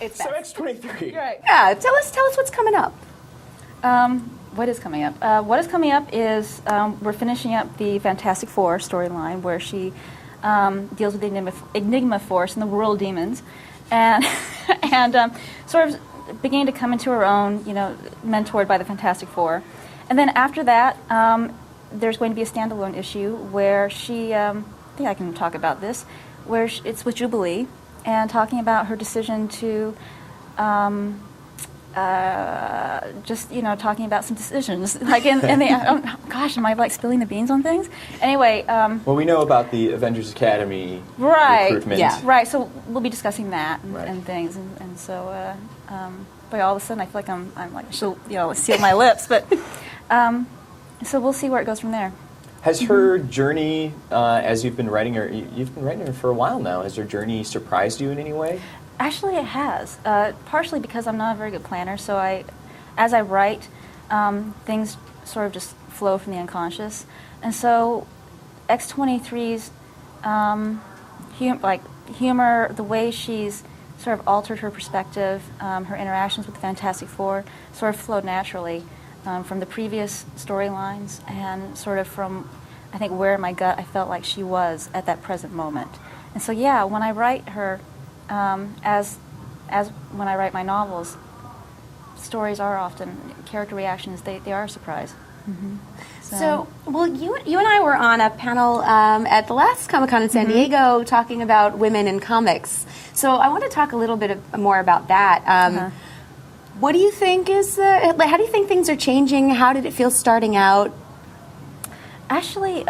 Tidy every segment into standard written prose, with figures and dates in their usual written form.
It's So best. X-23. Right. Yeah, tell us what's coming up. What is coming up? What is coming up is we're finishing up the Fantastic Four storyline where she deals with the Enigma Force and the World Demons, and sort of beginning to come into her own, mentored by the Fantastic Four. And then after that, there's going to be a standalone issue where she, I think I can talk about this, where it's with Jubilee and talking about her decision to just talking about some decisions, like in the gosh, am I like spilling the beans on things? Anyway, Well, we know about the Avengers Academy right, recruitment. Yeah. right. So we'll be discussing that Right. and things, and so but all of a sudden I feel like I'm like she'll seal my lips, but so we'll see where it goes from there. Has her journey, as you've been writing her for a while now, has her journey surprised you in any way? Actually, it has. Partially because I'm not a very good planner, so as I write, things sort of just flow from the unconscious. And so X-23's humor, the way she's sort of altered her perspective, her interactions with the Fantastic Four sort of flowed naturally from the previous storylines and sort of from, I think, where in my gut I felt like she was at that present moment. And so, yeah, when I write her, as when I write my novels, stories are often, character reactions, they are a surprise. Mm-hmm. So, well, you and I were on a panel at the last Comic-Con in San Diego talking about women in comics. So I want to talk a little bit more about that. What do you think how do you think things are changing? How did it feel starting out? Actually,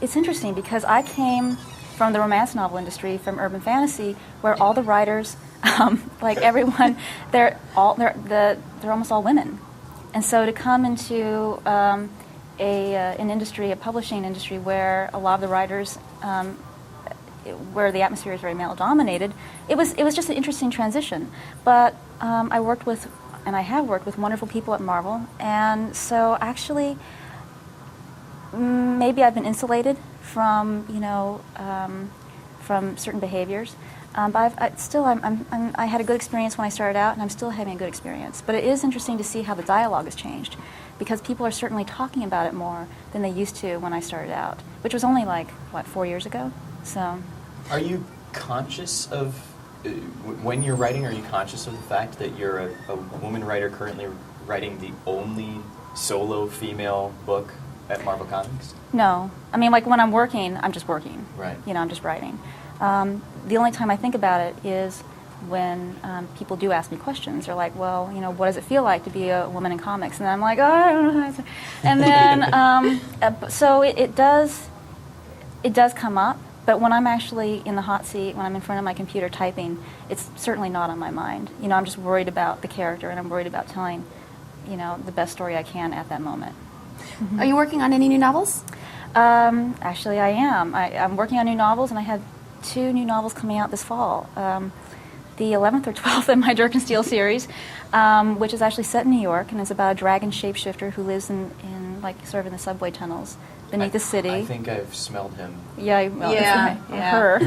it's interesting because I came from the romance novel industry, from urban fantasy, where all the writers, like everyone, they're almost all women, and so to come into an industry, a publishing industry, where a lot of the writers, where the atmosphere is very male dominated, it was just an interesting transition. But I worked with, and I have worked with wonderful people at Marvel, and so actually, maybe I've been insulated from from certain behaviors, but I had a good experience when I started out, and I'm still having a good experience. But it is interesting to see how the dialogue has changed, because people are certainly talking about it more than they used to when I started out, which was only like 4 years ago. So, are you conscious of when you're writing? Are you conscious of the fact that you're a woman writer currently writing the only solo female book at Marvel Comics? No. I mean, like when I'm working, I'm just working. Right. I'm just writing. The only time I think about it is when people do ask me questions. They're like, well, what does it feel like to be a woman in comics? And I'm like, oh, I don't know. And then, so it does come up, but when I'm actually in the hot seat, when I'm in front of my computer typing, it's certainly not on my mind. I'm just worried about the character, and I'm worried about telling, the best story I can at that moment. Mm-hmm. Are you working on any new novels? Actually, I am. I'm working on new novels, and I have 2 new novels coming out this fall. The 11th or 12th in my Durkensteel series, which is actually set in New York, and it's about a dragon shapeshifter who lives in sort of in the subway tunnels beneath the city. I think I've smelled him. Yeah, well, yeah. Her.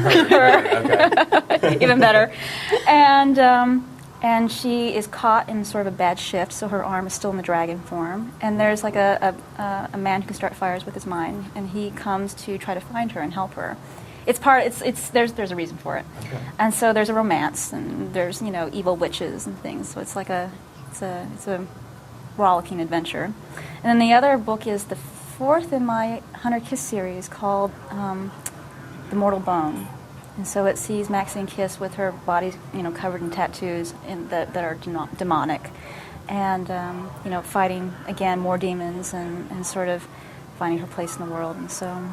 Okay. Even better. And she is caught in sort of a bad shift, so her arm is still in the dragon form. And there's like a man who can start fires with his mind, and he comes to try to find her and help her. There's a reason for it. Okay. And so there's a romance, and there's evil witches and things. So it's a rollicking adventure. And then the other book is the 4th in my Hunter Kiss series called The Mortal Bone. And so it sees Maxine Kiss with her body, covered in tattoos that are demonic, and fighting again more demons and sort of finding her place in the world. And so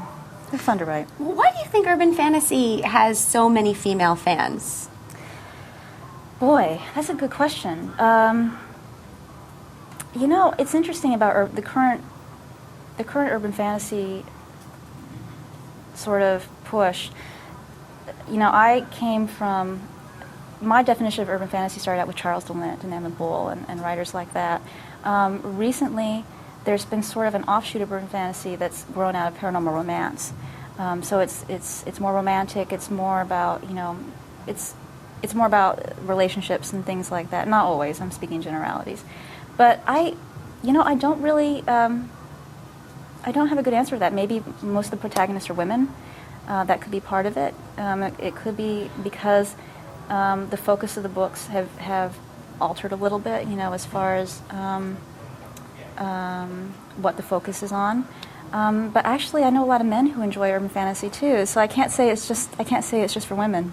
it's fun to write. Why do you think urban fantasy has so many female fans? Boy, that's a good question. It's interesting about the current urban fantasy sort of push. I came from, my definition of urban fantasy started out with Charles DeLint and Emma Bull and writers like that. Recently, there's been sort of an offshoot of urban fantasy that's grown out of paranormal romance. So it's more romantic. It's more about, it's it's more about relationships and things like that. Not always. I'm speaking generalities, but I don't really. I don't have a good answer to that. Maybe most of the protagonists are women. That could be part of it. It could be because the focus of the books have altered a little bit, as far as what the focus is on. But actually, I know a lot of men who enjoy urban fantasy too. So I can't say it's just for women.